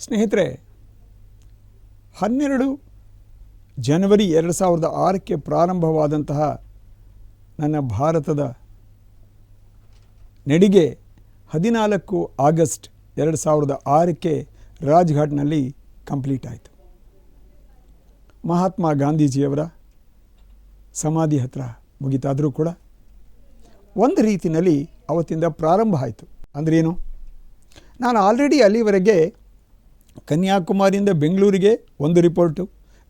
ಸ್ನೇಹಿತರೆ, 12 ಜನವರಿ 2006ಕ್ಕೆ ಪ್ರಾರಂಭವಾದಂತಹ ನನ್ನ ಭಾರತದ ನಡಿಗೆ 14 ಆಗಸ್ಟ್ 2006ಕ್ಕೆ ರಾಜ್ಘಾಟ್ನಲ್ಲಿ ಕಂಪ್ಲೀಟ್ ಆಯಿತು. ಮಹಾತ್ಮ ಗಾಂಧೀಜಿಯವರ ಸಮಾಧಿ ಹತ್ರ ಮುಗಿತಾದರೂ ಕೂಡ ಒಂದು ರೀತಿಯಲ್ಲಿ ಅವತ್ತಿಂದ ಪ್ರಾರಂಭ ಆಯಿತು. ಅಂದ್ರೇನು, ನಾನು ಆಲ್ರೆಡಿ ಅಲ್ಲಿವರೆಗೆ ಕನ್ಯಾಕುಮಾರಿಯಿಂದ ಬೆಂಗಳೂರಿಗೆ 1 ರಿಪೋರ್ಟು,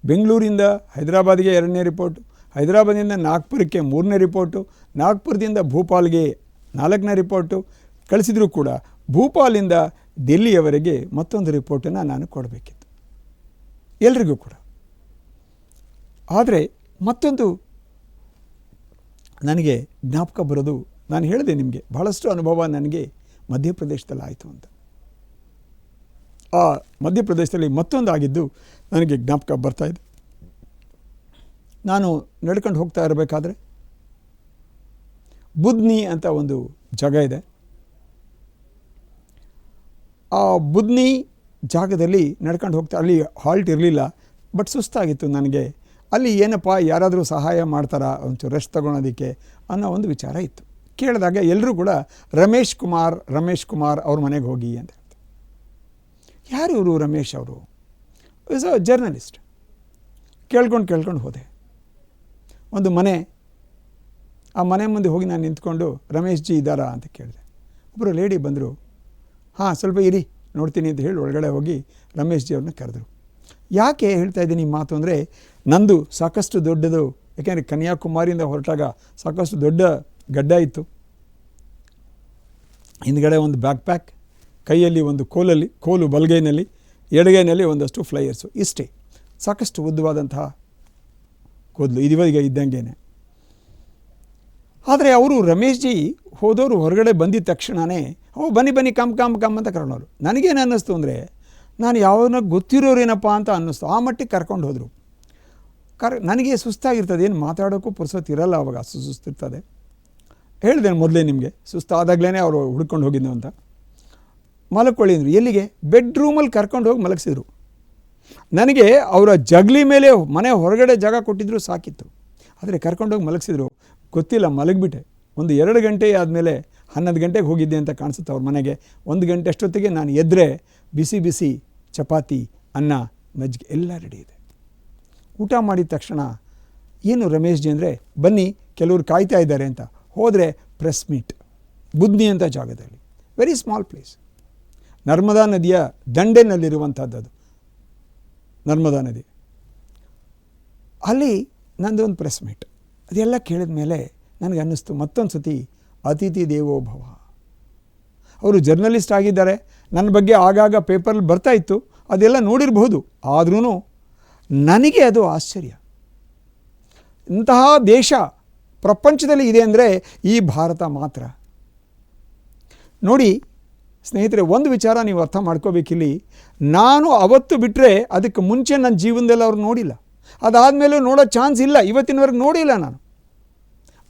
ಬೆಂಗಳೂರಿಂದ ಹೈದರಾಬಾದ್ಗೆ 2ನೇ ರಿಪೋರ್ಟು, ಹೈದರಾಬಾದಿಂದ ನಾಗ್ಪುರಕ್ಕೆ 3ನೇ ರಿಪೋರ್ಟು, ನಾಗ್ಪುರದಿಂದ ಭೋಪಾಲ್ಗೆ 4ನೇ ರಿಪೋರ್ಟು ಕಳಿಸಿದರೂ ಕೂಡ ಭೂಪಾಲಿಂದ ಡೆಲ್ಲಿಯವರೆಗೆ ಮತ್ತೊಂದು ರಿಪೋರ್ಟನ್ನು ನಾನು ಕೊಡಬೇಕಿತ್ತು ಎಲ್ರಿಗೂ ಕೂಡ. ಆದರೆ ಮತ್ತೊಂದು ನನಗೆ ಜ್ಞಾಪಕ ಬರೋದು, ನಾನು ಹೇಳಿದೆ ನಿಮಗೆ ಬಹಳಷ್ಟು ಅನುಭವ ನನಗೆ ಮಧ್ಯಪ್ರದೇಶದಲ್ಲಿ ಆಯಿತು ಅಂತ. ಆ ಮಧ್ಯಪ್ರದೇಶದಲ್ಲಿ ಮತ್ತೊಂದು ಆಗಿದ್ದು ನನಗೆ ಜ್ಞಾಪಕ ಬರ್ತಾಯಿದೆ. ನಾನು ನಡ್ಕೊಂಡು ಹೋಗ್ತಾ ಇರಬೇಕಾದ್ರೆ ಬುದ್ನಿ ಅಂತ ಒಂದು ಜಾಗ ಇದೆ. ಆ ಬುದ್ನಿ ಜಾಗದಲ್ಲಿ ನಡ್ಕೊಂಡು ಹೋಗ್ತಾ, ಅಲ್ಲಿ ಹಾಲ್ಟ್ ಇರಲಿಲ್ಲ, ಬಟ್ ಸುಸ್ತಾಗಿತ್ತು ನನಗೆ. ಅಲ್ಲಿ ಏನಪ್ಪ ಯಾರಾದರೂ ಸಹಾಯ ಮಾಡ್ತಾರಾ ಒಂಚೂರು ರೆಸ್ಟ್ ತೊಗೊಳೋದಕ್ಕೆ ಅನ್ನೋ ಒಂದು ವಿಚಾರ ಇತ್ತು. ಕೇಳಿದಾಗ ಎಲ್ಲರೂ ಕೂಡ ರಮೇಶ್ ಕುಮಾರ್ ಅವ್ರ ಮನೆಗೆ ಹೋಗಿ ಅಂತ ಹೇಳ್ತಾರೆ. ಯಾರು ಇವರು ರಮೇಶ್ ಅವರು? Is a journalist. ಕೇಳ್ಕೊಂಡು ಹೋದೆ. ಒಂದು ಮನೆ, ಆ ಮನೆ ಮುಂದೆ ಹೋಗಿ ನಾನು ನಿಂತ್ಕೊಂಡು ರಮೇಶ್ ಜಿ ಇದ್ದಾರಾ ಅಂತ ಕೇಳಿದೆ. ಒಬ್ಬರು ಲೇಡಿ ಬಂದರು. ಹಾಂ, ಸ್ವಲ್ಪ ಇರಿ ನೋಡ್ತೀನಿ ಅಂತ ಹೇಳಿ ಒಳಗಡೆ ಹೋಗಿ ರಮೇಶ್ ಜಿ ಅವ್ರನ್ನ ಕರೆದ್ರು. ಯಾಕೆ ಹೇಳ್ತಾ ಇದ್ದೀನಿ ಈ ಮಾತು ಅಂದರೆ, ನಂದು ಸಾಕಷ್ಟು ದೊಡ್ಡದು, ಯಾಕೆಂದರೆ ಕನ್ಯಾಕುಮಾರಿಯಿಂದ ಹೊರಟಾಗ ಸಾಕಷ್ಟು ದೊಡ್ಡ ಗಡ್ಡ ಇತ್ತು. ಹಿಂದ್ಗಡೆ ಒಂದು ಬ್ಯಾಕ್ ಪ್ಯಾಕ್, ಕೈಯಲ್ಲಿ ಒಂದು ಕೋಲು ಬಲಗೈನಲ್ಲಿ, ಎಡಗೈನಲ್ಲಿ ಒಂದಷ್ಟು ಫ್ಲೈಯರ್ಸು, ಇಷ್ಟೇ. ಸಾಕಷ್ಟು ಉದ್ದವಾದಂತಹ ಕೂದಲು ಇದುವರೆಗೆ ಇದ್ದಂಗೆ. ಆದರೆ ಅವರು ರಮೇಶ್ ಜಿ ಹೋದವರು ಹೊರಗಡೆ ಬಂದಿದ್ದ ತಕ್ಷಣವೇ ಬನ್ನಿ ಕಮ್ ಅಂತ ಕರ್ಕೊಂಡವರು. ನನಗೇನು ಅನ್ನಿಸ್ತು ಅಂದರೆ, ನಾನು ಯಾವನ್ನ ಗೊತ್ತಿರೋರೇನಪ್ಪ ಅಂತ ಅನ್ನಿಸ್ತು. ಆ ಮಟ್ಟಿಗೆ ಕರ್ಕೊಂಡು ಹೋದರು. ನನಗೆ ಸುಸ್ತಾಗಿರ್ತದೆ, ಏನು ಮಾತಾಡೋಕ್ಕೂ ಪುರ್ಸೊತ್ತು ಇರಲ್ಲ, ಅವಾಗ ಸುಸ್ತಿರ್ತದೆ. ಹೇಳಿದೆ ಮೊದಲೇ ನಿಮಗೆ, ಸುಸ್ತಾದಾಗಲೇ ಅವರು ಹುಡ್ಕೊಂಡು ಹೋಗಿದ್ದು ಅಂತ. ಮಲಕ್ಕೊಳ್ಳಿ ಅಂದರು. ಎಲ್ಲಿಗೆ? ಬೆಡ್ರೂಮಲ್ಲಿ ಕರ್ಕೊಂಡು ಹೋಗಿ ಮಲಗಿಸಿದ್ರು. ನನಗೆ ಅವರ ಜಗಲಿ ಮೇಲೆ ಮನೆ ಹೊರಗಡೆ ಜಾಗ ಕೊಟ್ಟಿದ್ರು ಸಾಕಿತ್ತು, ಆದರೆ ಕರ್ಕೊಂಡೋಗಿ ಮಲಗಿಸಿದ್ರು. ಗೊತ್ತಿಲ್ಲ, ಮಲಗಿಬಿಟ್ಟೆ. ಒಂದು 2 ಗಂಟೆ ಆದಮೇಲೆ 11 ಗಂಟೆಗೆ ಹೋಗಿದ್ದೆ ಅಂತ ಕಾಣಿಸುತ್ತೆ ಅವ್ರ ಮನೆಗೆ. 1 ಗಂಟೆ ಅಷ್ಟೊತ್ತಿಗೆ ನಾನು ಎದ್ದರೆ ಬಿಸಿ ಚಪಾತಿ, ಅನ್ನ, ಮಜ್ಜಿಗೆ ಎಲ್ಲ ರೆಡಿ ಇದೆ. ಊಟ ಮಾಡಿದ ತಕ್ಷಣ ಏನು ರಮೇಶ್ ಜಿ ಅಂದರೆ, ಬನ್ನಿ ಕೆಲವರು ಕಾಯ್ತಾ ಇದ್ದಾರೆ ಅಂತ. ಹೋದರೆ ಪ್ರೆಸ್ ಮೀಟ್, ಬುದ್ನಿ ಅಂತ ಜಾಗದಲ್ಲಿ, ವೆರಿ ಸ್ಮಾಲ್ ಪ್ಲೇಸ್, ನರ್ಮದಾ ನದಿಯ ದಂಡೆನಲ್ಲಿರುವಂಥದ್ದು ಅದು, ನರ್ಮದಾ ನದಿ. ಅಲ್ಲಿ ನಂದು ಒಂದು ಪ್ರೆಸ್ ಮೀಟ್. ಅದೆಲ್ಲ ಕೇಳಿದ ಮೇಲೆ ನನಗೆ ಅನ್ನಿಸ್ತು, ಮತ್ತೊಂದು ಸತಿ ಅತಿಥಿ ದೇವೋ ಭವ. ಅವರು ಜರ್ನಲಿಸ್ಟ್ ಆಗಿದ್ದಾರೆ, ನನ್ನ ಬಗ್ಗೆ ಆಗಾಗ ಪೇಪರಲ್ಲಿ ಬರ್ತಾಯಿತ್ತು, ಅದೆಲ್ಲ ನೋಡಿರಬಹುದು. ಆದ್ರೂ ನನಗೆ ಅದು ಆಶ್ಚರ್ಯ. ಇಂತಹ ದೇಶ ಪ್ರಪಂಚದಲ್ಲಿ ಇದೆ ಅಂದರೆ ಈ ಭಾರತ ಮಾತ್ರ. ನೋಡಿ ಸ್ನೇಹಿತರೆ, ಒಂದು ವಿಚಾರ ನೀವು ಅರ್ಥ ಮಾಡ್ಕೋಬೇಕಿಲ್ಲಿ. ನಾನು ಅವತ್ತು ಬಿಟ್ಟರೆ ಅದಕ್ಕೆ ಮುಂಚೆ ನನ್ನ ಜೀವನದಲ್ಲಿ ಅವ್ರು ನೋಡಿಲ್ಲ, ಅದಾದಮೇಲೂ ನೋಡೋ ಚಾನ್ಸ್ ಇಲ್ಲ, ಇವತ್ತಿನವರೆಗೆ ನೋಡಿಲ್ಲ ನಾನು.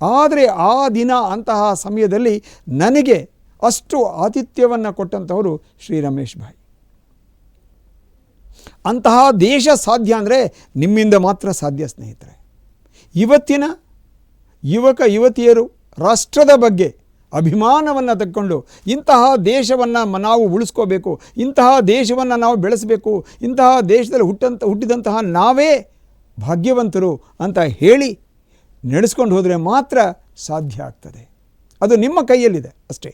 ಆದರೆ ಆ ದಿನ, ಅಂತಹ ಸಮಯದಲ್ಲಿ ನನಗೆ ಅಷ್ಟು ಆತಿಥ್ಯವನ್ನು ಕೊಟ್ಟಂಥವರು ಶ್ರೀ ರಮೇಶ್ ಭಾಯ್. ಅಂತಹ ದೇಶ ಸಾಧ್ಯ ಅಂದರೆ ನಿಮ್ಮಿಂದ ಮಾತ್ರ ಸಾಧ್ಯ ಸ್ನೇಹಿತರೆ. ಇವತ್ತಿನ ಯುವಕ ಯುವತಿಯರು ರಾಷ್ಟ್ರದ ಬಗ್ಗೆ ಅಭಿಮಾನವನ್ನು ತಕ್ಕೊಂಡು ಇಂತಹ ದೇಶವನ್ನು ನಾವು ಉಳಿಸ್ಕೋಬೇಕು, ಇಂತಹ ದೇಶವನ್ನು ನಾವು ಬೆಳೆಸಬೇಕು, ಇಂತಹ ದೇಶದಲ್ಲಿ ಹುಟ್ಟಿದಂತಹ ನಾವೇ ಭಾಗ್ಯವಂತರು ಅಂತ ಹೇಳಿ ನಡೆಸ್ಕೊಂಡು ಹೋದರೆ ಮಾತ್ರ ಸಾಧ್ಯ ಆಗ್ತದೆ. ಅದು ನಿಮ್ಮ ಕೈಯಲ್ಲಿದೆ ಅಷ್ಟೇ.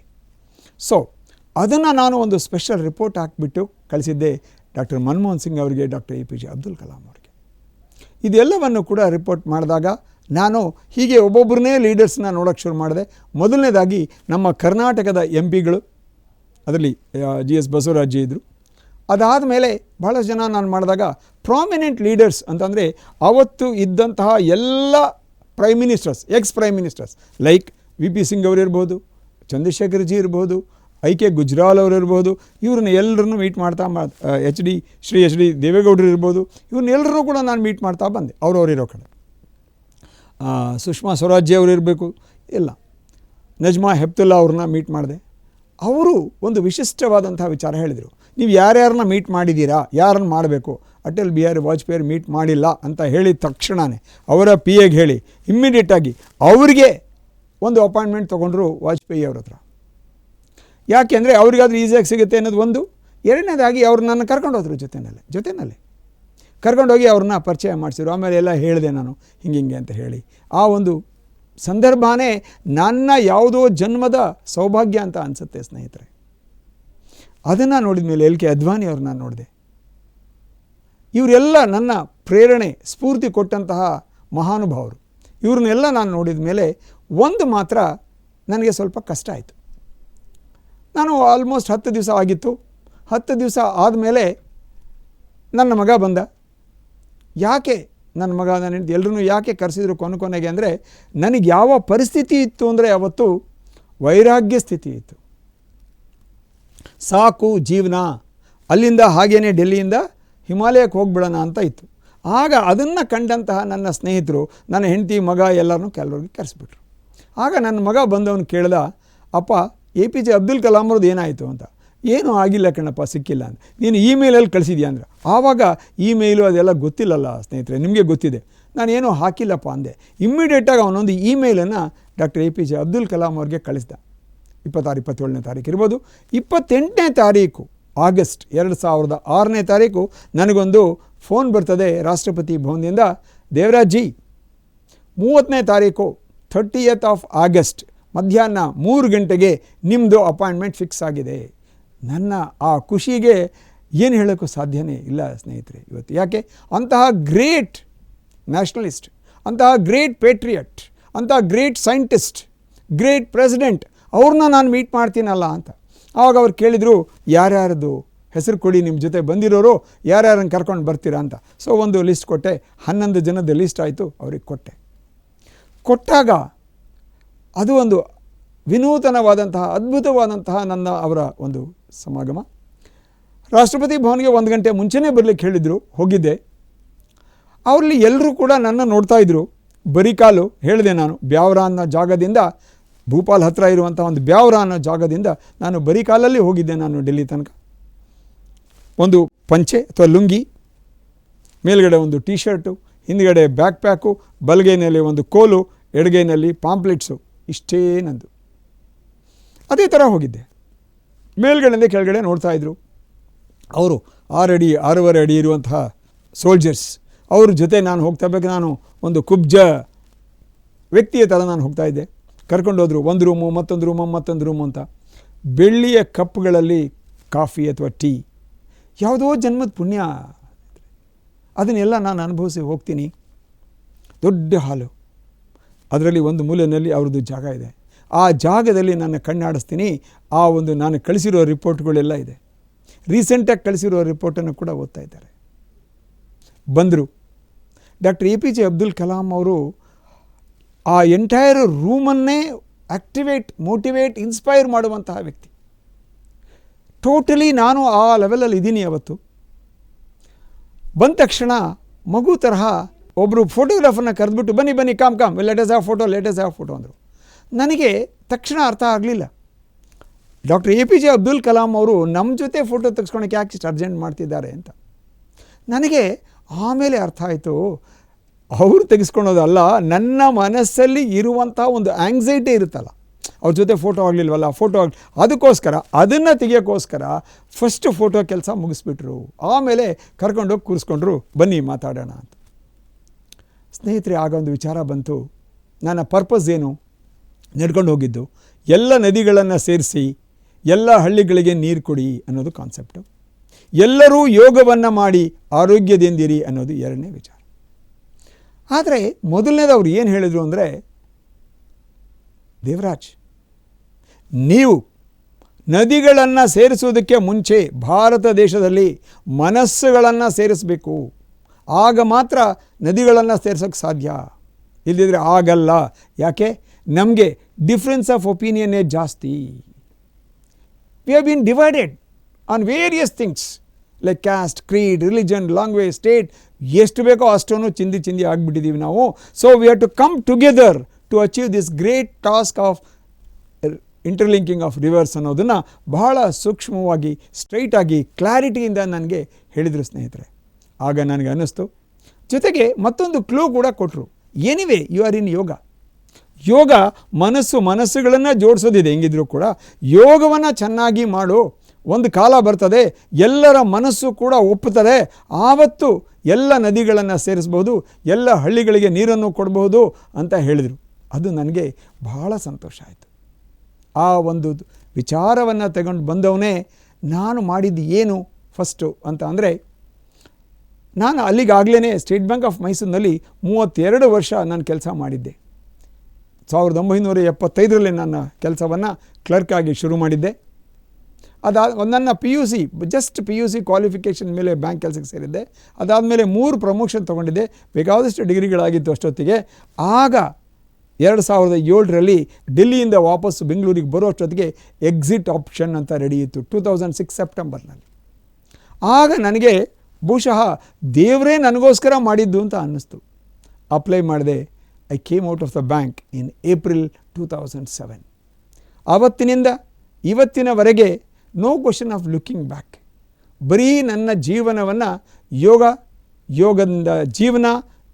ಸೊ ಅದನ್ನು ನಾನು ಒಂದು ಸ್ಪೆಷಲ್ ರಿಪೋರ್ಟ್ ಹಾಕಿಬಿಟ್ಟು ಕಳಿಸಿದ್ದೆ ಡಾಕ್ಟರ್ ಮನಮೋಹನ್ ಸಿಂಗ್ ಅವರಿಗೆ, ಡಾಕ್ಟರ್ APJ ಅಬ್ದುಲ್ ಕಲಾಂ ಅವರಿಗೆ. ಇದೆಲ್ಲವನ್ನು ಕೂಡ ರಿಪೋರ್ಟ್ ಮಾಡಿದಾಗ ನಾನು ಹೀಗೆ ಒಬ್ಬೊಬ್ಬರನ್ನೇ ಲೀಡರ್ಸ್ನ ನೋಡೋಕ್ಕೆ ಶುರು ಮಾಡಿದೆ. ಮೊದಲನೇದಾಗಿ ನಮ್ಮ ಕರ್ನಾಟಕದ MP ಗಳು, ಅದರಲ್ಲಿ GS ಬಸವರಾಜ್ ಇದ್ದರು. ಅದಾದ ಮೇಲೆ ಭಾಳಷ್ಟು ಜನ ನಾನು ಮಾಡಿದಾಗ ಪ್ರಾಮಿನೆಂಟ್ ಲೀಡರ್ಸ್ ಅಂತಂದರೆ ಅವತ್ತು ಇದ್ದಂತಹ ಎಲ್ಲ prime ministers, ex prime ministers like VP Singh ಅವರಿರ್ಬೋದು, ಚಂದ್ರಶೇಖರ್ ಜಿ ಇರ್ಬೋದು, IK ಗುಜ್ರಾಲ್ ಅವರು ಇರ್ಬೋದು, ಇವ್ರನ್ನ ಎಲ್ಲರನ್ನೂ ಮೀಟ್ ಮಾಡ್ತಾ ಶ್ರೀ ಎಚ್ ಡಿ ದೇವೇಗೌಡರು ಇರ್ಬೋದು, ಇವ್ರನ್ನೆಲ್ಲರೂ ಕೂಡ ನಾನು ಮೀಟ್ ಮಾಡ್ತಾ ಬಂದೆ. ಅವರವರಿರೋ ಕಡೆ ಸುಷ್ಮಾ ಸ್ವರಾಜ್ಯ ಅವರು ಇರಬೇಕು, ಎಲ್ಲ ನಜ್ಮಾ ಹೆಪ್ತುಲ್ಲಾ ಅವ್ರನ್ನ ಮೀಟ್ ಮಾಡಿದೆ. ಅವರು ಒಂದು ವಿಶಿಷ್ಟವಾದಂತಹ ವಿಚಾರ ಹೇಳಿದರು. ನೀವು ಯಾರ್ಯಾರನ್ನ ಮೀಟ್ ಮಾಡಿದ್ದೀರಾ, ಯಾರನ್ನು ಮಾಡಬೇಕು, ಅಟಲ್ ಬಿಹಾರಿ ವಾಜಪೇಯಿ ಮೀಟ್ ಮಾಡಿಲ್ಲ ಅಂತ ಹೇಳಿದ ತಕ್ಷಣವೇ ಅವರ ಪಿ ಎಗೆ ಹೇಳಿ ಇಮ್ಮಿಡಿಯೇಟಾಗಿ ಅವರಿಗೆ ಒಂದು ಅಪಾಯಿಂಟ್ಮೆಂಟ್ ತೊಗೊಂಡ್ರು ವಾಜಪೇಯಿ ಅವ್ರ ಹತ್ರ. ಯಾಕೆಂದರೆ ಅವ್ರಿಗಾದ್ರೂ ಈಸಿಯಾಗಿ ಸಿಗುತ್ತೆ ಅನ್ನೋದು ಒಂದು. ಎರಡನೇದಾಗಿ ಅವ್ರು ನನ್ನ ಕರ್ಕೊಂಡು ಹೋದ್ರು ಜೊತೆಯಲ್ಲಿ ಕರ್ಕೊಂಡೋಗಿ ಅವ್ರನ್ನ ಪರಿಚಯ ಮಾಡಿಸಿದ್ರು. ಆಮೇಲೆ ಎಲ್ಲ ಹೇಳಿದೆ ನಾನು ಹಿಂಗೆ ಅಂತ ಹೇಳಿ. ಆ ಒಂದು ಸಂದರ್ಭನೇ ನನ್ನ ಯಾವುದೋ ಜನ್ಮದ ಸೌಭಾಗ್ಯ ಅಂತ ಅನಿಸುತ್ತೆ ಸ್ನೇಹಿತರೆ. ಅದನ್ನು ನೋಡಿದ ಮೇಲೆ ಎಲ್ ಕೆ ಅದ್ವಾನಿ ಅವ್ರನ್ನ ನೋಡಿದೆ. ಇವರೆಲ್ಲ ನನ್ನ ಪ್ರೇರಣೆ ಸ್ಫೂರ್ತಿ ಕೊಟ್ಟಂತಹ ಮಹಾನುಭಾವರು. ಇವ್ರನ್ನೆಲ್ಲ ನಾನು ನೋಡಿದ ಮೇಲೆ ಒಂದು ಮಾತ್ರ ನನಗೆ ಸ್ವಲ್ಪ ಕಷ್ಟ ಆಯಿತು. ನಾನು ಆಲ್ಮೋಸ್ಟ್ 10 ದಿವಸ ಆಗಿತ್ತು. 10 ದಿವಸ ಆದಮೇಲೆ ನನ್ನ ಮಗ ಬಂದ. ಯಾಕೆ ನನ್ನ ಮಗ ನಾನು ಎಲ್ಲರೂ ಯಾಕೆ ಕರೆಸಿದ್ರು ಕೊನೆಗೆ ಅಂದರೆ ನನಗೆ ಯಾವ ಪರಿಸ್ಥಿತಿ ಇತ್ತು ಅಂದರೆ ಅವತ್ತು ವೈರಾಗ್ಯ ಸ್ಥಿತಿ ಇತ್ತು. ಸಾಕು ಜೀವನ, ಅಲ್ಲಿಂದ ಹಾಗೇನೆ ಡೆಲ್ಲಿಯಿಂದ ಹಿಮಾಲಯಕ್ಕೆ ಹೋಗ್ಬಿಡೋಣ ಅಂತ ಇತ್ತು. ಆಗ ಅದನ್ನು ಕಂಡಂತಹ ನನ್ನ ಸ್ನೇಹಿತರು, ನನ್ನ ಹೆಂಡತಿ, ಮಗ ಎಲ್ಲರನ್ನೂ ಕೆಲವ್ರಿಗೆ ಕರೆಸಿಬಿಟ್ರು. ಆಗ ನನ್ನ ಮಗ ಬಂದವನು ಕೇಳ್ದ, ಅಪ್ಪ APJ ಅಬ್ದುಲ್ ಕಲಾಂ ಅವ್ರದ್ದು ಏನಾಯಿತು ಅಂತ. ಏನೂ ಆಗಿಲ್ಲ ಕಣಪ್ಪ, ಸಿಕ್ಕಿಲ್ಲ ಅಂತ. ನೀನು ಇಮೇಲಲ್ಲಿ ಕಳಿಸಿದ್ಯಾ ಅಂದ್ರೆ. ಆವಾಗ ಇಮೇಲು ಅದೆಲ್ಲ ಗೊತ್ತಿಲ್ಲಲ್ಲ ಸ್ನೇಹಿತರೆ, ನಿಮಗೆ ಗೊತ್ತಿದೆ. ನಾನೇನೂ ಹಾಕಿಲ್ಲಪ್ಪ ಅಂದೆ. ಇಮ್ಮಿಡಿಯೇಟಾಗಿ ಅವನೊಂದು ಇಮೇಲನ್ನು ಡಾಕ್ಟರ್ APJ ಅಬ್ದುಲ್ ಕಲಾಂ ಅವ್ರಿಗೆ ಕಳಿಸ್ದ. 27ನೇ ತಾರೀಕು ಇರ್ಬೋದು. 28ನೇ ತಾರೀಕು ಆಗಸ್ಟ್ 2006ನೇ ತಾರೀಕು ನನಗೊಂದು ಫೋನ್ ಬರ್ತದೆ ರಾಷ್ಟ್ರಪತಿ ಭವನದಿಂದ, ದೇವರಾಜ್ ಜಿ 30ನೇ ತಾರೀಕು 30th ಆಫ್ ಆಗಸ್ಟ್ ಮಧ್ಯಾಹ್ನ 3 ಗಂಟೆಗೆ ನಿಮ್ಮದು ಅಪಾಯಿಂಟ್ಮೆಂಟ್ ಫಿಕ್ಸ್ ಆಗಿದೆ. ನನ್ನ ಆ ಖುಷಿಗೆ ಏನು ಹೇಳೋಕ್ಕೂ ಸಾಧ್ಯನೇ ಇಲ್ಲ ಸ್ನೇಹಿತರೆ ಇವತ್ತು. ಯಾಕೆ, ಅಂತಹ ಗ್ರೇಟ್ ನ್ಯಾಷನಲಿಸ್ಟ್, ಅಂತಹ ಗ್ರೇಟ್ ಪೇಟ್ರಿಯಟ್, ಅಂತಹ ಗ್ರೇಟ್ ಸೈಂಟಿಸ್ಟ್, ಗ್ರೇಟ್ ಪ್ರೆಸಿಡೆಂಟ್ ಅವ್ರನ್ನ ನಾನು ಮೀಟ್ ಮಾಡ್ತೀನಲ್ಲ ಅಂತ. ಆವಾಗ ಅವ್ರು ಕೇಳಿದರು, ಯಾರ್ಯಾರದು ಹೆಸರು ಕೊಡಿ, ನಿಮ್ಮ ಜೊತೆ ಬಂದಿರೋರು ಯಾರ್ಯಾರನ್ನು ಕರ್ಕೊಂಡು ಬರ್ತೀರಾ ಅಂತ. ಸೊ ಒಂದು ಲಿಸ್ಟ್ ಕೊಟ್ಟೆ. 11 ಜನದ ಲಿಸ್ಟ್ ಆಯಿತು, ಅವ್ರಿಗೆ ಕೊಟ್ಟಾಗ ಅದು ಒಂದು ವಿನೂತನವಾದಂತಹ ಅದ್ಭುತವಾದಂತಹ ಅವರ ಒಂದು ಸಮಾಗಮ. ರಾಷ್ಟ್ರಪತಿ ಭವನಿಗೆ 1 ಗಂಟೆ ಮುಂಚೆನೇ ಬರಲಿಕ್ಕೆ ಹೇಳಿದರು. ಹೋಗಿದ್ದೆ. ಅವರಲ್ಲಿ ಎಲ್ಲರೂ ಕೂಡ ನನ್ನ ನೋಡ್ತಾ ಇದ್ದರು. ಬರಿಕಾಲು ಹೇಳಿದೆ ನಾನು, ಬ್ಯಾವ್ರಾ ಅನ್ನೋ ಜಾಗದಿಂದ, ಭೂಪಾಲ್ ಹತ್ತಿರ ಇರುವಂಥ ಒಂದು ಬ್ಯಾವ್ರಾ ಅನ್ನೋ ಜಾಗದಿಂದ ನಾನು ಬರಿಕಾಲಲ್ಲಿ ಹೋಗಿದ್ದೆ ನಾನು ಡೆಲ್ಲಿ ತನಕ. ಒಂದು ಪಂಚೆ ಅಥವಾ ಲುಂಗಿ, ಮೇಲ್ಗಡೆ ಒಂದು ಟೀ ಶರ್ಟು, ಹಿಂದ್ಗಡೆ ಬ್ಯಾಕ್ ಪ್ಯಾಕು, ಬಲಗೈನಲ್ಲಿ ಒಂದು ಕೋಲು, ಎಡಗೈನಲ್ಲಿ ಪಾಂಪ್ಲೆಟ್ಸು, ಇಷ್ಟೇ ನಂದು. ಅದೇ ಥರ ಹೋಗಿದ್ದೆ. ಮೇಲ್ಗಡೆಯಿಂದ ಕೆಳಗಡೆ ನೋಡ್ತಾಯಿದ್ರು. ಅವರು 6 ಅಡಿ 6.5 ಅಡಿ ಇರುವಂತಹ ಸೋಲ್ಜರ್ಸ್, ಅವ್ರ ಜೊತೆ ನಾನು ಹೋಗ್ತಾ ಬೇಕು. ನಾನು ಒಂದು ಕುಬ್ಜ ವ್ಯಕ್ತಿಯ ಥರ ನಾನು ಹೋಗ್ತಾ ಇದ್ದೆ. ಕರ್ಕೊಂಡೋದ್ರು. ಒಂದು ರೂಮು, ಮತ್ತೊಂದು ರೂಮು ಅಂತ. ಬೆಳ್ಳಿಯ ಕಪ್ಗಳಲ್ಲಿ ಕಾಫಿ ಅಥವಾ ಟೀ, ಯಾವುದೋ ಜನ್ಮದ ಪುಣ್ಯ, ಅದನ್ನೆಲ್ಲ ನಾನು ಅನುಭವಿಸಿ ಹೋಗ್ತೀನಿ. ದೊಡ್ಡ ಹಾಲು, ಅದರಲ್ಲಿ ಒಂದು ಮೂಲೆಯಲ್ಲಿ ಅವ್ರದ್ದು ಜಾಗ ಇದೆ. ಆ ಜಾಗದಲ್ಲಿ ನಾನು ಕಣ್ಣಾಡಿಸ್ತೀನಿ. ಆ ಒಂದು ನಾನು ಕಳಿಸಿರೋ ರಿಪೋರ್ಟ್ಗಳೆಲ್ಲ ಇದೆ. ರೀಸೆಂಟಾಗಿ ಕಳಿಸಿರೋ ರಿಪೋರ್ಟನ್ನು ಕೂಡ ಓದ್ತಾ ಇದ್ದಾರೆ. ಬಂದರು. ಡಾಕ್ಟರ್ APJ ಅಬ್ದುಲ್ ಕಲಾಂ ಅವರು ಆ ಎಂಟೈರ್ ರೂಮನ್ನೇ ಆ್ಯಕ್ಟಿವೇಟ್, ಮೋಟಿವೇಟ್, ಇನ್ಸ್ಪೈರ್ ಮಾಡುವಂತಹ ವ್ಯಕ್ತಿ. ಟೋಟಲಿ ನಾನು ಆ ಲೆವೆಲಲ್ಲಿ ಇದ್ದೀನಿ ಅವತ್ತು. ಬಂದ ತಕ್ಷಣ ಮಗು ತರಹ ಒಬ್ಬರು ಫೋಟೋಗ್ರಾಫರ್ನ ಕರೆದ್ಬಿಟ್ಟು, ಬನ್ನಿ ಕಾಮ್ ಲೇಟೆಸ್ಟ್ ಹ್ಯಾವ್ ಫೋಟೋ ಅಂದರು. ನನಗೆ ತಕ್ಷಣ ಅರ್ಥ ಆಗಲಿಲ್ಲ. ಡಾಕ್ಟರ್ APJ ಅಬ್ದುಲ್ ಕಲಾಂ ಅವರು ನಮ್ಮ ಜೊತೆ ಫೋಟೋ ತೆಗೆಸ್ಕೊಳಕ್ಕೆ ಯಾಕೆ ಇಷ್ಟು ಅರ್ಜೆಂಟ್ ಮಾಡ್ತಿದ್ದಾರೆ ಅಂತ. ನನಗೆ ಆಮೇಲೆ ಅರ್ಥ ಆಯಿತು, ಅವರು ತೆಗೆಸ್ಕೊಳೋದಲ್ಲ, ನನ್ನ ಮನಸ್ಸಲ್ಲಿ ಇರುವಂಥ ಒಂದು ಆಂಗ್ಸೈಟಿ ಇರುತ್ತಲ್ಲ, ಅವ್ರ ಜೊತೆ ಫೋಟೋ ಆಗಲಿಲ್ವಲ್ಲ, ಅದಕ್ಕೋಸ್ಕರ, ಅದನ್ನು ತೆಗಿಯೋಕ್ಕೋಸ್ಕರ ಫಸ್ಟ್ ಫೋಟೋ ಕೆಲಸ ಮುಗಿಸ್ಬಿಟ್ರು. ಆಮೇಲೆ ಕರ್ಕೊಂಡೋಗಿ ಕೂರಿಸ್ಕೊಂಡ್ರು, ಬನ್ನಿ ಮಾತಾಡೋಣ ಅಂತ. ಸ್ನೇಹಿತರೆ, ಆಗ ಒಂದು ವಿಚಾರ ಬಂತು. ನನ್ನ ಪರ್ಪಸ್ ಏನು, ನಡ್ಕೊಂಡು ಹೋಗಿದ್ದು ಎಲ್ಲ ನದಿಗಳನ್ನು ಸೇರಿಸಿ ಎಲ್ಲ ಹಳ್ಳಿಗಳಿಗೆ ನೀರು ಕೊಡಿ ಅನ್ನೋದು ಕಾನ್ಸೆಪ್ಟು. ಎಲ್ಲರೂ ಯೋಗವನ್ನು ಮಾಡಿ ಆರೋಗ್ಯದಿಂದಿರಿ ಅನ್ನೋದು 2ನೇ ವಿಚಾರ. ಆದರೆ ಮೊದಲನೇದು ಅವ್ರು ಏನು ಹೇಳಿದರು ಅಂದರೆ, ದೇವರಾಜ್, ನೀವು ನದಿಗಳನ್ನು ಸೇರಿಸೋದಕ್ಕೆ ಮುಂಚೆ ಭಾರತ ದೇಶದಲ್ಲಿ ಮನಸ್ಸುಗಳನ್ನು ಸೇರಿಸಬೇಕು. ಆಗ ಮಾತ್ರ ನದಿಗಳನ್ನು ಸೇರಿಸೋಕ್ಕೆ ಸಾಧ್ಯ, ಇಲ್ಲದಿದ್ದರೆ ಆಗಲ್ಲ. ಯಾಕೆ, ನಮಗೆ ಡಿಫ್ರೆನ್ಸ್ ಆಫ್ ಒಪಿನಿಯನ್ನೇ ಜಾಸ್ತಿ. We have been divided on various things like caste, creed, religion, language, state, ಎಷ್ಟು ಬೇಕೋ ಅಷ್ಟನ್ನು ಚಿಂದಿ ಆಗಿಬಿಟ್ಟಿದ್ದೀವಿ ನಾವು. So we have to come together to achieve this great task of interlinking of rivers ಅನ್ನೋದನ್ನು ಬಹಳ ಸೂಕ್ಷ್ಮವಾಗಿ ಸ್ಟ್ರೈಟಾಗಿ ಕ್ಲಾರಿಟಿಯಿಂದ ನನಗೆ ಹೇಳಿದರು ಸ್ನೇಹಿತರೆ. ಆಗ ನನಗೆ ಅನ್ನಿಸ್ತು. ಜೊತೆಗೆ ಮತ್ತೊಂದು ಕ್ಲೂ ಕೂಡ ಕೊಟ್ಟರು. ಎನಿವೇ ಯು ಆರ್ ಇನ್ ಯೋಗ. ಯೋಗ ಮನಸ್ಸುಗಳನ್ನು ಜೋಡಿಸೋದಿದೆ. ಹೆಂಗಿದ್ರು ಕೂಡ ಯೋಗವನ್ನು ಚೆನ್ನಾಗಿ ಮಾಡು, ಒಂದು ಕಾಲ ಬರ್ತದೆ ಎಲ್ಲರ ಮನಸ್ಸು ಕೂಡ ಒಪ್ಪುತ್ತದೆ, ಆವತ್ತು ಎಲ್ಲ ನದಿಗಳನ್ನು ಸೇರಿಸ್ಬೋದು, ಎಲ್ಲ ಹಳ್ಳಿಗಳಿಗೆ ನೀರನ್ನು ಕೊಡಬಹುದು ಅಂತ ಹೇಳಿದರು. ಅದು ನನಗೆ ಬಹಳ ಸಂತೋಷ ಆಯಿತು. ಆ ಒಂದು ವಿಚಾರವನ್ನು ತಗೊಂಡು ಬಂದವನೇ ನಾನು ಮಾಡಿದ್ದು ಏನು ಫಸ್ಟು ಅಂತ ಅಂದರೆ, ನಾನು ಅಲ್ಲಿಗಾಗಲೇ ಸ್ಟೇಟ್ ಬ್ಯಾಂಕ್ ಆಫ್ ಮೈಸೂರಿನಲ್ಲಿ 32 ವರ್ಷ ನಾನು ಕೆಲಸ ಮಾಡಿದ್ದೆ. 1975ರಲ್ಲಿ ನನ್ನ ಕೆಲಸವನ್ನು ಕ್ಲರ್ಕಾಗಿ ಶುರು ಮಾಡಿದ್ದೆ. ನನ್ನ just P U C qualification ಮೇಲೆ ಬ್ಯಾಂಕ್ ಕೆಲಸಕ್ಕೆ ಸೇರಿದ್ದೆ. ಅದಾದಮೇಲೆ 3 ಪ್ರಮೋಷನ್ ತೊಗೊಂಡಿದ್ದೆ. ಬೇಕಾದಷ್ಟು ಡಿಗ್ರಿಗಳಾಗಿತ್ತು ಅಷ್ಟೊತ್ತಿಗೆ. ಆಗ 2007ರಲ್ಲಿ ಡೆಲ್ಲಿಯಿಂದ ವಾಪಸ್ಸು ಬೆಂಗಳೂರಿಗೆ ಬರೋ ಅಷ್ಟೊತ್ತಿಗೆ ಎಕ್ಸಿಟ್ ಆಪ್ಷನ್ ಅಂತ ರೆಡಿ ಇತ್ತು 2006 ಸೆಪ್ಟೆಂಬರ್ನಲ್ಲಿ. ಆಗ ನನಗೆ ಬಹುಶಃ ದೇವರೇ ನನಗೋಸ್ಕರ ಮಾಡಿದ್ದು ಅಂತ ಅನ್ನಿಸ್ತು. ಅಪ್ಲೈ ಮಾಡಿದೆ. I came out of the bank in April 2007. ಆವತ್ತಿನಿಂದ ಇವತ್ತಿನವರೆಗೆ no question of looking back. ಬರೀ ನನ್ನ ಜೀವನವನ್ನು ಯೋಗದಿಂದ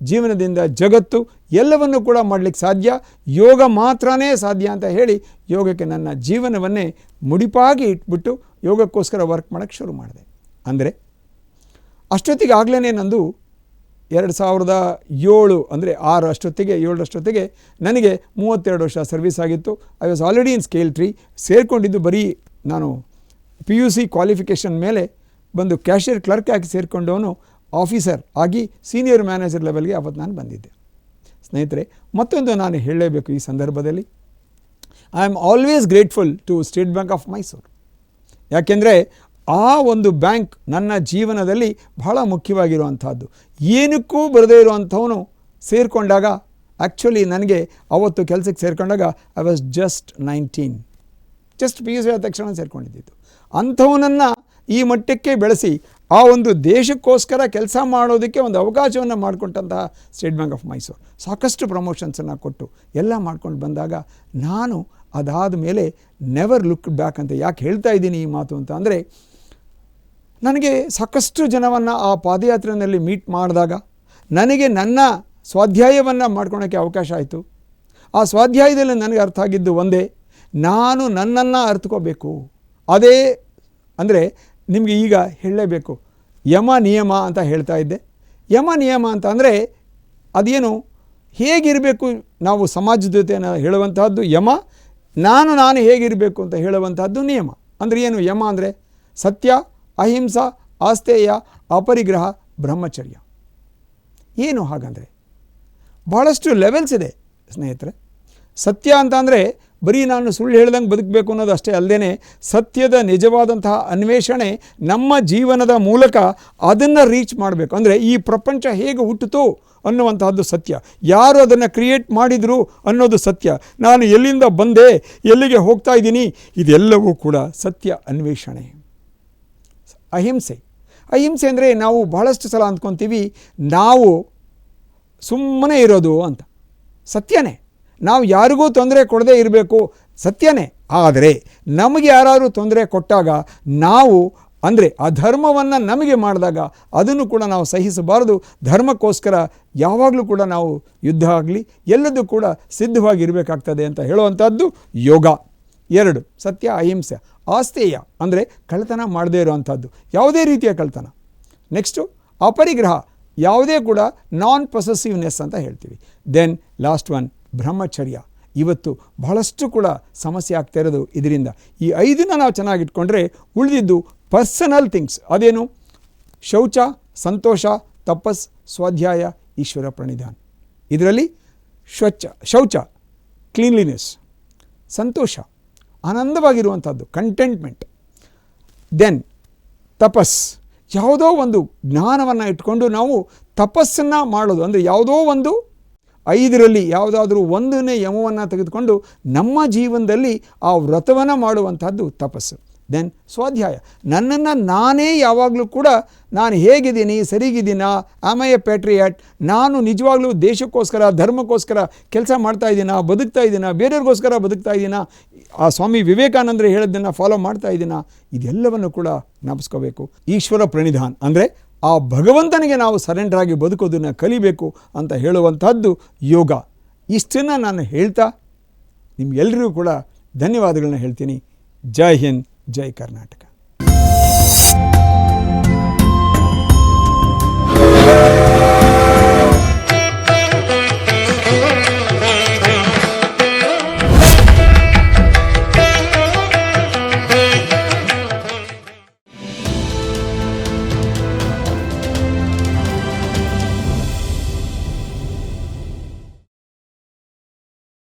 ಜೀವನದಿಂದ ಜಗತ್ತು ಎಲ್ಲವನ್ನು ಕೂಡ ಮಾಡಲಿಕ್ಕೆ ಸಾಧ್ಯ, ಯೋಗ ಮಾತ್ರನೇ ಸಾಧ್ಯ ಅಂತ ಹೇಳಿ ಯೋಗಕ್ಕೆ ನನ್ನ ಜೀವನವನ್ನೇ ಮುಡಿಪಾಗಿ ಇಟ್ಬಿಟ್ಟು ಯೋಗಕ್ಕೋಸ್ಕರ ವರ್ಕ್ ಮಾಡೋಕ್ಕೆ ಶುರು ಮಾಡಿದೆ. ಅಂದರೆ ಅಷ್ಟೊತ್ತಿಗೆ ಆಗಲೇ ನಂದು 2007 ಅಂದರೆ 7 ನನಗೆ 32 ವರ್ಷ ಸರ್ವಿಸ್ ಆಗಿತ್ತು. I was already in scale 3. ಸೇರಿಕೊಂಡಿದ್ದು ಬರೀ ನಾನು ಪಿ ಯು ಸಿ ಕ್ವಾಲಿಫಿಕೇಷನ್ ಮೇಲೆ ಬಂದು ಕ್ಯಾಷಿಯರ್ ಕ್ಲರ್ಕ್ ಆಗಿ ಸೇರಿಕೊಂಡವನು ಆಫೀಸರ್ ಆಗಿ ಸೀನಿಯರ್ ಮ್ಯಾನೇಜರ್ ಲೆವೆಲ್ಗೆ ಅವತ್ತು ನಾನು ಬಂದಿದ್ದೆ. ಸ್ನೇಹಿತರೆ, ಮತ್ತೊಂದು ನಾನು ಹೇಳಲೇಬೇಕು ಈ ಸಂದರ್ಭದಲ್ಲಿ. I am always grateful to State Bank of Mysore. ಯಾಕೆಂದರೆ ಆ ಒಂದು ಬ್ಯಾಂಕ್ ನನ್ನ ಜೀವನದಲ್ಲಿ ಬಹಳ ಮುಖ್ಯವಾಗಿರುವಂಥದ್ದು. ಏನಕ್ಕೂ ಬರದೇ ಇರುವಂಥವನು ಸೇರಿಕೊಂಡಾಗ, ಆ್ಯಕ್ಚುಲಿ ನನಗೆ ಅವತ್ತು ಕೆಲಸಕ್ಕೆ ಸೇರಿಕೊಂಡಾಗ I was just 19, just P U C ಆದ ತಕ್ಷಣ ಸೇರಿಕೊಂಡಿದ್ದು. ಅಂಥವನನ್ನು ಈ ಮಟ್ಟಕ್ಕೆ ಬೆಳೆಸಿ ಆ ಒಂದು ದೇಶಕ್ಕೋಸ್ಕರ ಕೆಲಸ ಮಾಡೋದಕ್ಕೆ ಒಂದು ಅವಕಾಶವನ್ನು ಮಾಡಿಕೊಟ್ಟಂತಹ ಸ್ಟೇಟ್ ಬ್ಯಾಂಕ್ ಆಫ್ ಮೈಸೂರು ಸಾಕಷ್ಟು ಪ್ರಮೋಷನ್ಸನ್ನು ಕೊಟ್ಟು ಎಲ್ಲ ಮಾಡ್ಕೊಂಡು ಬಂದಾಗ ನಾನು ಅದಾದ ಮೇಲೆ ನೆವರ್ ಲುಕ್ ಬ್ಯಾಕ್ ಅಂತ ಯಾಕೆ ಹೇಳ್ತಾ ಇದ್ದೀನಿ ಈ ಮಾತು ಅಂತ ಅಂದರೆ, ನನಗೆ ಸಾಕಷ್ಟು ಜನವನ್ನು ಆ ಪಾದಯಾತ್ರೆಯಲ್ಲಿ ಮೀಟ್ ಮಾಡಿದಾಗ ನನಗೆ ನನ್ನ ಸ್ವಾಧ್ಯಾಯವನ್ನು ಮಾಡ್ಕೊಳೋಕ್ಕೆ ಅವಕಾಶ ಆಯಿತು. ಆ ಸ್ವಾಧ್ಯಾಯದಲ್ಲಿ ನನಗೆ ಅರ್ಥ ಆಗಿದ್ದು ಒಂದೇ, ನಾನು ನನ್ನನ್ನು ಅರ್ಥಕೋಬೇಕು. ಅದೇ ಅಂದರೆ ನಿಮಗೆ ಈಗ ಹೇಳಲೇಬೇಕು, ಯಮ ನಿಯಮ ಅಂತ ಹೇಳ್ತಾ ಇದ್ದೆ. ಯಮ ನಿಯಮ ಅಂತ ಅಂದರೆ ಅದೇನು, ಹೇಗಿರಬೇಕು ನಾವು ಸಮಾಜದ ಜೊತೆ ಹೇಳುವಂತಹದ್ದು ಯಮ, ನಾನು ಹೇಗಿರಬೇಕು ಅಂತ ಹೇಳುವಂತಹದ್ದು ನಿಯಮ. ಅಂದರೆ ಏನು ಯಮ ಅಂದರೆ ಸತ್ಯ, ಅಹಿಂಸಾ, ಆಸ್ತೇಯ, ಅಪರಿಗ್ರಹ, ಬ್ರಹ್ಮಚರ್ಯ. ಏನು ಹಾಗಂದರೆ ಭಾಳಷ್ಟು ಲೆವೆಲ್ಸ್ ಇದೆ ಸ್ನೇಹಿತರೆ. ಸತ್ಯ ಅಂತ ಅಂದರೆ ಬರೀ ನಾನು ಸುಳ್ಳು ಹೇಳ್ದಂಗೆ ಬದುಕಬೇಕು ಅನ್ನೋದು ಅಷ್ಟೇ ಅಲ್ಲದೇ, ಸತ್ಯದ ನಿಜವಾದಂತಹ ಅನ್ವೇಷಣೆ ನಮ್ಮ ಜೀವನದ ಮೂಲಕ ಅದನ್ನು ರೀಚ್ ಮಾಡಬೇಕು. ಅಂದರೆ ಈ ಪ್ರಪಂಚ ಹೇಗೆ ಹುಟ್ಟಿತು ಅನ್ನುವಂತಹದ್ದು ಸತ್ಯ, ಯಾರು ಅದನ್ನು ಕ್ರಿಯೇಟ್ ಮಾಡಿದರು ಅನ್ನೋದು ಸತ್ಯ, ನಾನು ಎಲ್ಲಿಂದ ಬಂದೆ, ಎಲ್ಲಿಗೆ ಹೋಗ್ತಾ ಇದ್ದೀನಿ, ಇದೆಲ್ಲವೂ ಕೂಡ ಸತ್ಯ ಅನ್ವೇಷಣೆ. ಅಹಿಂಸೆ ಅಂದರೆ ನಾವು ಬಹಳಷ್ಟು ಸಲ ಅಂದ್ಕೊತೀವಿ ನಾವು ಸುಮ್ಮನೆ ಇರೋದು ಅಂತ. ಸತ್ಯನೇ, ನಾವು ಯಾರಿಗೂ ತೊಂದರೆ ಕೊಡದೇ ಇರಬೇಕು, ಸತ್ಯನೇ. ಆದರೆ ನಮಗೆ ಯಾರಾದರೂ ತೊಂದರೆ ಕೊಟ್ಟಾಗ ನಾವು ಅಂದರೆ ಅಧರ್ಮವನ್ನು ನಮಗೆ ಮಾಡಿದಾಗ ಅದನ್ನು ಕೂಡ ನಾವು ಸಹಿಸಬಾರದು. ಧರ್ಮಕ್ಕೋಸ್ಕರ ಯಾವಾಗಲೂ ಕೂಡ ನಾವು ಯುದ್ಧ ಆಗಲಿ ಎಲ್ಲದೂ ಕೂಡ ಸಿದ್ಧವಾಗಿರಬೇಕಾಗ್ತದೆ ಅಂತ ಹೇಳುವಂಥದ್ದು ಯೋಗ. 2 ಸತ್ಯ, ಅಹಿಂಸೆ. ಆಸ್ತೇಯ ಅಂದರೆ ಕಳ್ಳತನ ಮಾಡದೇ ಇರುವಂಥದ್ದು, ಯಾವುದೇ ರೀತಿಯ ಕಳ್ಳತನ. ನೆಕ್ಸ್ಟು ಅಪರಿಗ್ರಹ, ಯಾವುದೇ ಕೂಡ ನಾನ್ ಪೊಸೆಸಿವ್ನೆಸ್ ಅಂತ ಹೇಳ್ತೀವಿ. ದೆನ್ ಲಾಸ್ಟ್ ಒನ್ ಬ್ರಹ್ಮಚರ್ಯ. ಇವತ್ತು ಬಹಳಷ್ಟು ಕೂಡ ಸಮಸ್ಯೆ ಆಗ್ತಾ ಇರೋದು ಇದರಿಂದ. ಈ 5 ನಾವು ಚೆನ್ನಾಗಿಟ್ಕೊಂಡ್ರೆ ಉಳಿದಿದ್ದು ಪರ್ಸನಲ್ ಥಿಂಗ್ಸ್. ಅದೇನು? ಶೌಚ, ಸಂತೋಷ, ತಪಸ್, ಸ್ವಾಧ್ಯಾಯ, ಈಶ್ವರ ಪ್ರಣಿಧಾನ. ಇದರಲ್ಲಿ ಶೌಚ ಕ್ಲೀನ್ಲಿನೆಸ್, ಸಂತೋಷ ಆನಂದವಾಗಿರುವಂಥದ್ದು ಕಂಟೆಂಟ್ಮೆಂಟ್, ದೆನ್ ತಪಸ್ ಯಾವುದೋ ಒಂದು ಜ್ಞಾನವನ್ನು ಇಟ್ಕೊಂಡು ನಾವು ತಪಸ್ಸನ್ನು ಮಾಡೋದು. ಅಂದರೆ ಯಾವುದೋ ಒಂದು 5ರಲ್ಲಿ ಯಾವುದಾದ್ರೂ ಒಂದನೇ ಯಮವನ್ನು ತೆಗೆದುಕೊಂಡು ನಮ್ಮ ಜೀವನದಲ್ಲಿ ಆ ವ್ರತವನ್ನು ಮಾಡುವಂಥದ್ದು ತಪಸ್ಸು. ದೆನ್ ಸ್ವಾಧ್ಯಾಯ. ನನ್ನನ್ನು ನಾನೇ ಯಾವಾಗಲೂ ಕೂಡ ನಾನು ಹೇಗಿದ್ದೀನಿ, ಸರಿಗಿದ್ದೀನಾ, ಆಮ್ ಐ ಎ ಪ್ಯಾಟ್ರಿಯಾಟ್, ನಾನು ನಿಜವಾಗ್ಲೂ ದೇಶಕ್ಕೋಸ್ಕರ ಧರ್ಮಕ್ಕೋಸ್ಕರ ಕೆಲಸ ಮಾಡ್ತಾ ಇದ್ದೀನಾ, ಬದುಕ್ತಾ ಇದ್ದೀನಾ, ಬೇರೆಯವ್ರಿಗೋಸ್ಕರ ಬದುಕ್ತಾ ಇದ್ದೀನಾ, ಆ ಸ್ವಾಮಿ ವಿವೇಕಾನಂದರು ಹೇಳೋದನ್ನು ಫಾಲೋ ಮಾಡ್ತಾ ಇದ್ದೀನಾ, ಇದೆಲ್ಲವನ್ನು ಕೂಡ ಜ್ಞಾಪಿಸ್ಕೋಬೇಕು. ಈಶ್ವರ ಪ್ರಣಿಧಾನ್ ಅಂದರೆ ಆ ಭಗವಂತನಿಗೆ ನಾವು ಸರೆಂಡರ್ ಆಗಿ ಬದುಕೋದನ್ನು ಕಲಿಬೇಕು ಅಂತ ಹೇಳುವಂಥದ್ದು ಯೋಗ. ಇಷ್ಟನ್ನು ನಾನು ಹೇಳ್ತಾ ನಿಮಗೆಲ್ಲರಿಗೂ ಕೂಡ ಧನ್ಯವಾದಗಳನ್ನ ಹೇಳ್ತೀನಿ. ಜೈ ಹಿಂದ್, ಜೈ ಕರ್ನಾಟಕ.